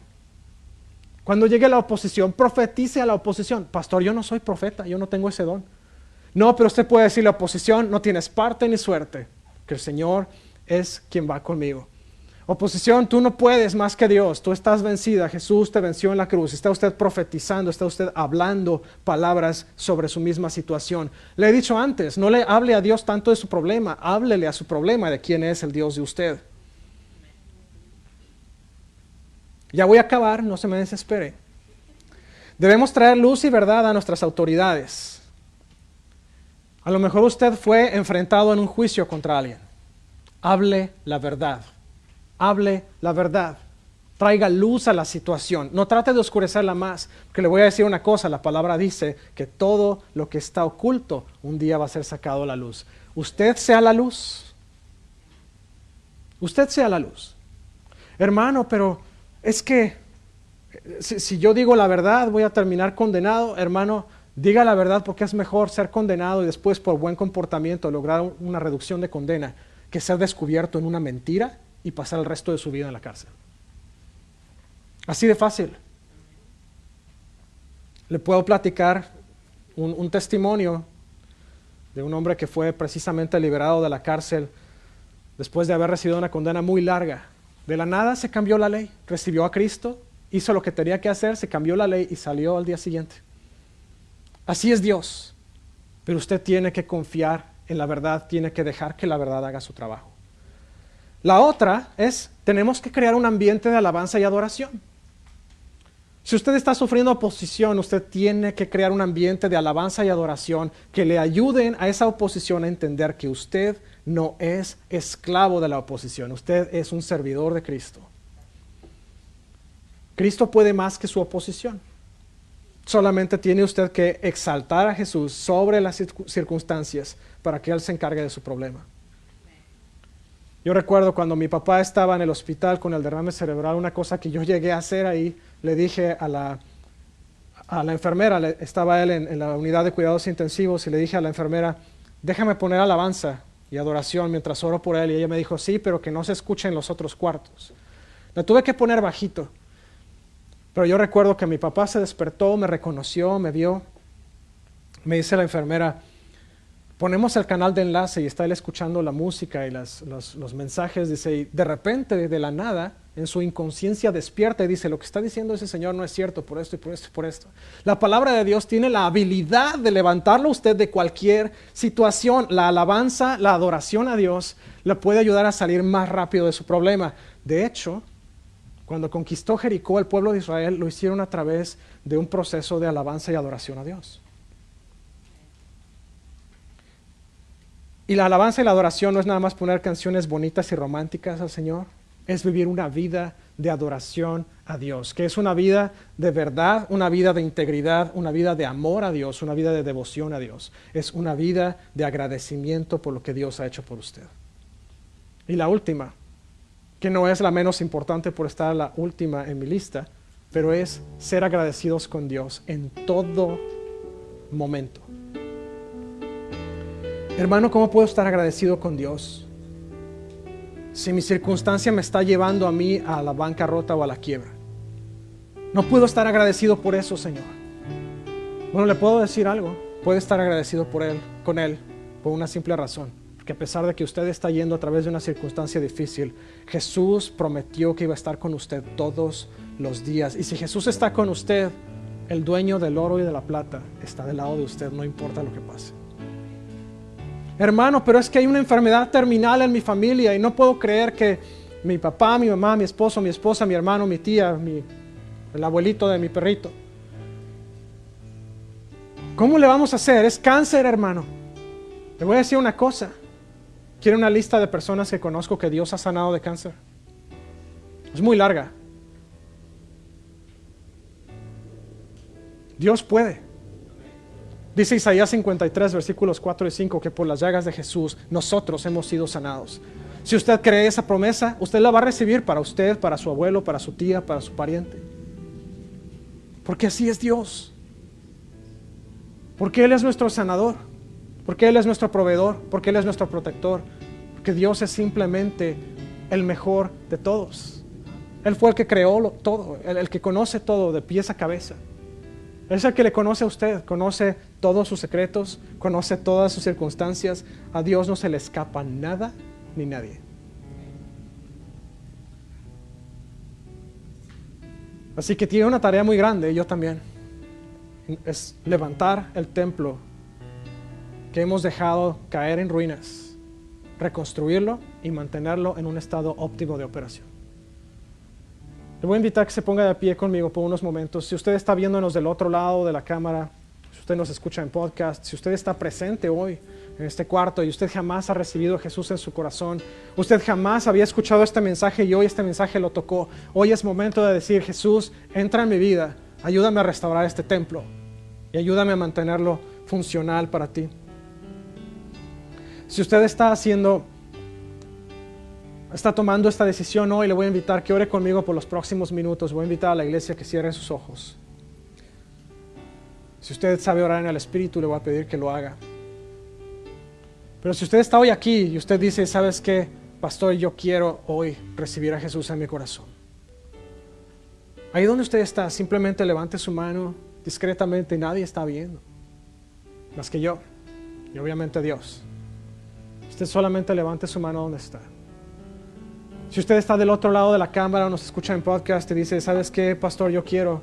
Cuando llegue la oposición, profetice a la oposición. Pastor, yo no soy profeta, yo no tengo ese don. No, pero usted puede decirle a la oposición, no tienes parte ni suerte, que el Señor es quien va conmigo. Oposición, tú no puedes más que Dios, tú estás vencida, Jesús te venció en la cruz. Está usted profetizando, está usted hablando palabras sobre su misma situación. Le he dicho antes, no le hable a Dios tanto de su problema, háblele a su problema de quién es el Dios de usted. Ya voy a acabar, no se me desespere. Debemos traer luz y verdad a nuestras autoridades. A lo mejor usted fue enfrentado en un juicio contra alguien. Hable la verdad. Hable la verdad. Traiga luz a la situación. No trate de oscurecerla más. Porque le voy a decir una cosa. La palabra dice que todo lo que está oculto un día va a ser sacado a la luz. Usted sea la luz. Usted sea la luz. Hermano, pero es que Si yo digo la verdad, voy a terminar condenado. Hermano, diga la verdad, porque es mejor ser condenado y después por buen comportamiento lograr una reducción de condena que ser descubierto en una mentira y pasar el resto de su vida en la cárcel. Así de fácil. Le puedo platicar un testimonio de un hombre que fue precisamente liberado de la cárcel después de haber recibido una condena muy larga. De la nada se cambió la ley, recibió a Cristo, hizo lo que tenía que hacer, se cambió la ley y salió al día siguiente. Así es Dios, pero usted tiene que confiar en la verdad, tiene que dejar que la verdad haga su trabajo. La otra es, tenemos que crear un ambiente de alabanza y adoración. Si usted está sufriendo oposición, usted tiene que crear un ambiente de alabanza y adoración que le ayuden a esa oposición a entender que usted no es esclavo de la oposición, usted es un servidor de Cristo. Cristo puede más que su oposición. Solamente tiene usted que exaltar a Jesús sobre las circunstancias para que Él se encargue de su problema. Yo recuerdo cuando mi papá estaba en el hospital con el derrame cerebral, una cosa que yo llegué a hacer ahí, le dije a la enfermera, estaba él en la unidad de cuidados intensivos, y le dije a la enfermera, déjame poner alabanza y adoración mientras oro por él. Y ella me dijo, sí, pero que no se escuche en los otros cuartos. La tuve que poner bajito. Pero yo recuerdo que mi papá se despertó, me reconoció, me vio. Me dice la enfermera, ponemos el canal de enlace y está él escuchando la música y los mensajes. Dice, y de repente, de la nada, en su inconsciencia despierta y dice, lo que está diciendo ese señor no es cierto, por esto y por esto y por esto. La palabra de Dios tiene la habilidad de levantarlo a usted de cualquier situación. La alabanza, la adoración a Dios, le puede ayudar a salir más rápido de su problema. De hecho, cuando conquistó Jericó, el pueblo de Israel lo hicieron a través de un proceso de alabanza y adoración a Dios. Y la alabanza y la adoración no es nada más poner canciones bonitas y románticas al Señor, es vivir una vida de adoración a Dios, que es una vida de verdad, una vida de integridad, una vida de amor a Dios, una vida de devoción a Dios. Es una vida de agradecimiento por lo que Dios ha hecho por usted. Y la última, que no es la menos importante por estar la última en mi lista, pero es ser agradecidos con Dios en todo momento. Hermano, ¿cómo puedo estar agradecido con Dios si mi circunstancia me está llevando a mí a la bancarrota o a la quiebra? No puedo estar agradecido por eso, Señor. Bueno, le puedo decir algo. Puede estar agradecido con Él, por una simple razón. Porque a pesar de que usted está yendo a través de una circunstancia difícil, Jesús prometió que iba a estar con usted todos los días. Y si Jesús está con usted, el dueño del oro y de la plata está del lado de usted, no importa lo que pase. Hermano, pero es que hay una enfermedad terminal en mi familia y no puedo creer que mi papá, mi mamá, mi esposo, mi esposa, mi hermano, mi tía, el abuelito de mi perrito. ¿Cómo le vamos a hacer? Es cáncer, hermano. Le voy a decir una cosa. ¿Quiere una lista de personas que conozco que Dios ha sanado de cáncer? Es muy larga. Dios puede. Dice Isaías 53, versículos 4 y 5, que por las llagas de Jesús nosotros hemos sido sanados. Si usted cree esa promesa, usted la va a recibir para usted, para su abuelo, para su tía, para su pariente. Porque así es Dios. Porque Él es nuestro sanador. Porque Él es nuestro proveedor. Porque Él es nuestro protector. Porque Dios es simplemente el mejor de todos. Él fue el que creó todo, el que conoce todo de pies a cabeza. Es el que le conoce a usted, conoce todos sus secretos, conoce todas sus circunstancias. A Dios no se le escapa nada ni nadie. Así que tiene una tarea muy grande, yo también. Es levantar el templo que hemos dejado caer en ruinas, reconstruirlo y mantenerlo en un estado óptimo de operación. Le voy a invitar a que se ponga de pie conmigo por unos momentos. Si usted está viéndonos del otro lado de la cámara, si usted nos escucha en podcast, si usted está presente hoy en este cuarto y usted jamás ha recibido a Jesús en su corazón, usted jamás había escuchado este mensaje y hoy este mensaje lo tocó. Hoy es momento de decir, Jesús, entra en mi vida, ayúdame a restaurar este templo y ayúdame a mantenerlo funcional para ti. Si usted está haciendo está tomando esta decisión hoy, le voy a invitar que ore conmigo por los próximos minutos. Voy a invitar a la iglesia que cierre sus ojos. Si usted sabe orar en el Espíritu, le voy a pedir que lo haga. Pero si usted está hoy aquí y usted dice, ¿sabes qué, pastor? Yo quiero hoy recibir a Jesús en mi corazón. Ahí donde usted está, simplemente levante su mano discretamente, nadie está viendo, más que yo y obviamente Dios. Usted solamente levante su mano donde está. Si usted está del otro lado de la cámara o nos escucha en podcast y dice, ¿sabes qué, pastor? Yo quiero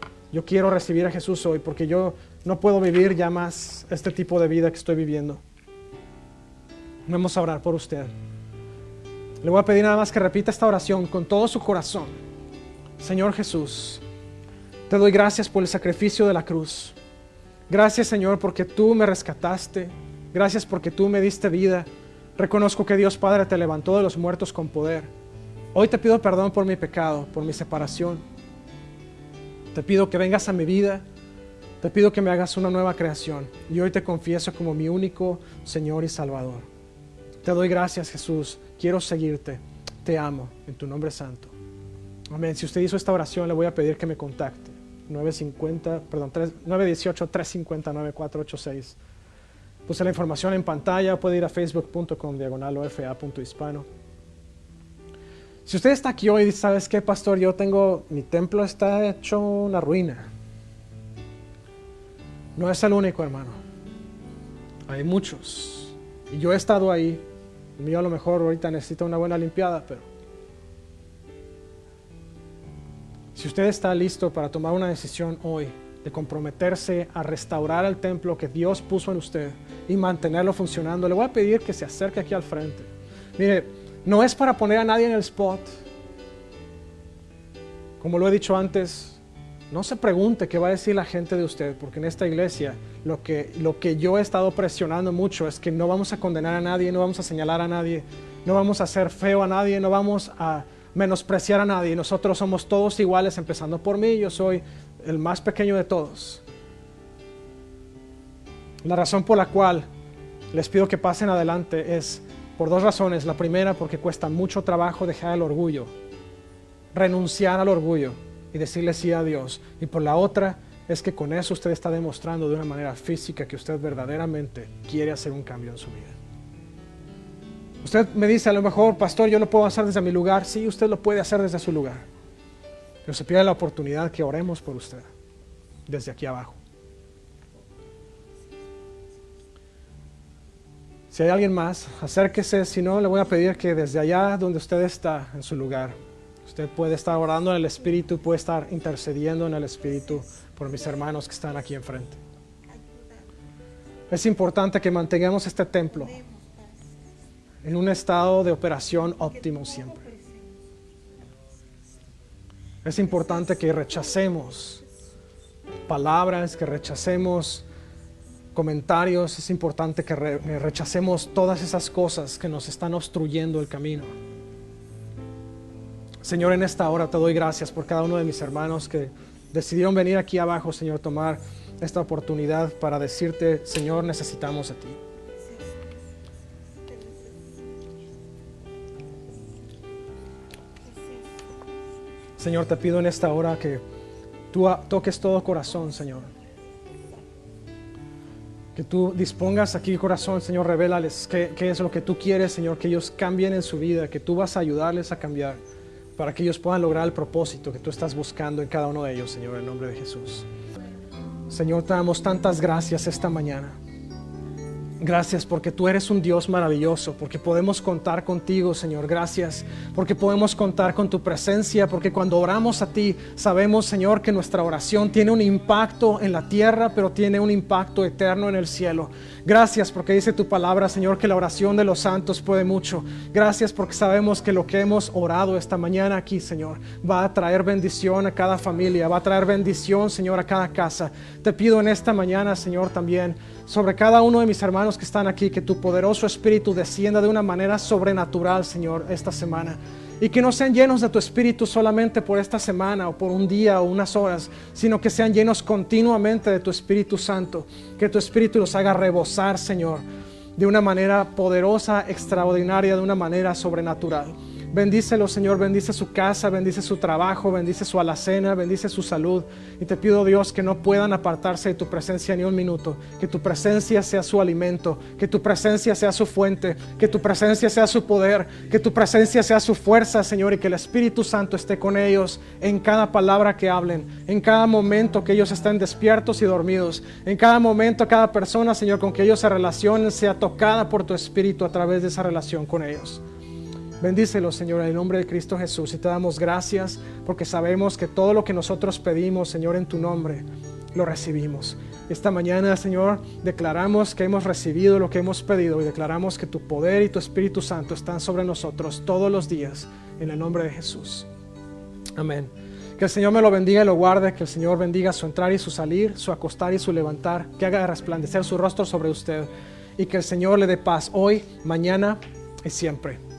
recibir a Jesús hoy porque yo no puedo vivir ya más este tipo de vida que estoy viviendo. Vamos a orar por usted. Le voy a pedir nada más que repita esta oración con todo su corazón. Señor Jesús, te doy gracias por el sacrificio de la cruz. Gracias, Señor, porque tú me rescataste. Gracias porque tú me diste vida. Reconozco que Dios Padre te levantó de los muertos con poder. Hoy te pido perdón por mi pecado, por mi separación. Te pido que vengas a mi vida. Te pido que me hagas una nueva creación. Y hoy te confieso como mi único Señor y Salvador. Te doy gracias, Jesús. Quiero seguirte. Te amo. En tu nombre santo. Amén. Si usted hizo esta oración, le voy a pedir que me contacte. 950-350-950-9486. Puse la información en pantalla. Puede ir a facebook.com/ofa.hispano. Si usted está aquí hoy y dice, ¿sabes qué, pastor? Mi templo está hecho una ruina. No es el único, hermano. Hay muchos. Y yo he estado ahí. El mío a lo mejor ahorita necesita una buena limpiada, pero si usted está listo para tomar una decisión hoy de comprometerse a restaurar el templo que Dios puso en usted y mantenerlo funcionando, le voy a pedir que se acerque aquí al frente. Mire, no es para poner a nadie en el spot. Como lo he dicho antes, no se pregunte qué va a decir la gente de usted, porque en esta iglesia lo que yo he estado presionando mucho es que no vamos a condenar a nadie, no vamos a señalar a nadie, no vamos a hacer feo a nadie, no vamos a menospreciar a nadie. Nosotros somos todos iguales, empezando por mí. Yo soy el más pequeño de todos. La razón por la cual les pido que pasen adelante es por dos razones. La primera, porque cuesta mucho trabajo dejar el orgullo, renunciar al orgullo y decirle sí a Dios. Y por la otra, es que con eso usted está demostrando de una manera física que usted verdaderamente quiere hacer un cambio en su vida. Usted me dice, a lo mejor, pastor, yo lo puedo hacer desde mi lugar. Sí, usted lo puede hacer desde su lugar. Pero se pide la oportunidad que oremos por usted desde aquí abajo. Si hay alguien más, acérquese. Si no, le voy a pedir que desde allá donde usted está, en su lugar, usted puede estar orando en el Espíritu, puede estar intercediendo en el Espíritu por mis hermanos que están aquí enfrente. Es importante que mantengamos este templo en un estado de operación óptimo siempre. Es importante que rechacemos palabras, que rechacemos comentarios. Es importante que rechacemos todas esas cosas que nos están obstruyendo el camino. Señor, en esta hora te doy gracias por cada uno de mis hermanos que decidieron venir aquí abajo, Señor, tomar esta oportunidad para decirte, Señor, necesitamos a ti. Señor, te pido en esta hora que tú toques todo corazón, Señor. Que tú dispongas aquí el corazón, Señor, revélales qué es lo que tú quieres, Señor, que ellos cambien en su vida, que tú vas a ayudarles a cambiar para que ellos puedan lograr el propósito que tú estás buscando en cada uno de ellos, Señor, en el nombre de Jesús. Señor, te damos tantas gracias esta mañana. Gracias porque tú eres un Dios maravilloso, porque podemos contar contigo, Señor. Gracias porque podemos contar con tu presencia, porque cuando oramos a ti, sabemos, Señor, que nuestra oración tiene un impacto en la tierra, pero tiene un impacto eterno en el cielo. Gracias porque dice tu palabra, Señor, que la oración de los santos puede mucho. Gracias porque sabemos que lo que hemos orado esta mañana aquí, Señor, va a traer bendición a cada familia, va a traer bendición, Señor, a cada casa. Te pido en esta mañana, Señor, también sobre cada uno de mis hermanos que están aquí, que tu poderoso Espíritu descienda de una manera sobrenatural, Señor, esta semana. Y que no sean llenos de tu Espíritu solamente por esta semana o por un día o unas horas, sino que sean llenos continuamente de tu Espíritu Santo. Que tu Espíritu los haga rebosar, Señor, de una manera poderosa, extraordinaria, de una manera sobrenatural. Bendícelo, Señor, bendice su casa, bendice su trabajo, bendice su alacena, bendice su salud. Y te pido, Dios, que no puedan apartarse de tu presencia ni un minuto. Que tu presencia sea su alimento, que tu presencia sea su fuente, que tu presencia sea su poder, que tu presencia sea su fuerza, Señor, y que el Espíritu Santo esté con ellos en cada palabra que hablen, en cada momento que ellos estén despiertos y dormidos, en cada momento, cada persona, Señor, con que ellos se relacionen, sea tocada por tu Espíritu a través de esa relación con ellos. Bendícelo, Señor, en el nombre de Cristo Jesús, y te damos gracias porque sabemos que todo lo que nosotros pedimos, Señor, en tu nombre, lo recibimos. Esta mañana, Señor, declaramos que hemos recibido lo que hemos pedido y declaramos que tu poder y tu Espíritu Santo están sobre nosotros todos los días, en el nombre de Jesús. Amén. Que el Señor me lo bendiga y lo guarde, que el Señor bendiga su entrar y su salir, su acostar y su levantar, que haga resplandecer su rostro sobre usted y que el Señor le dé paz hoy, mañana y siempre.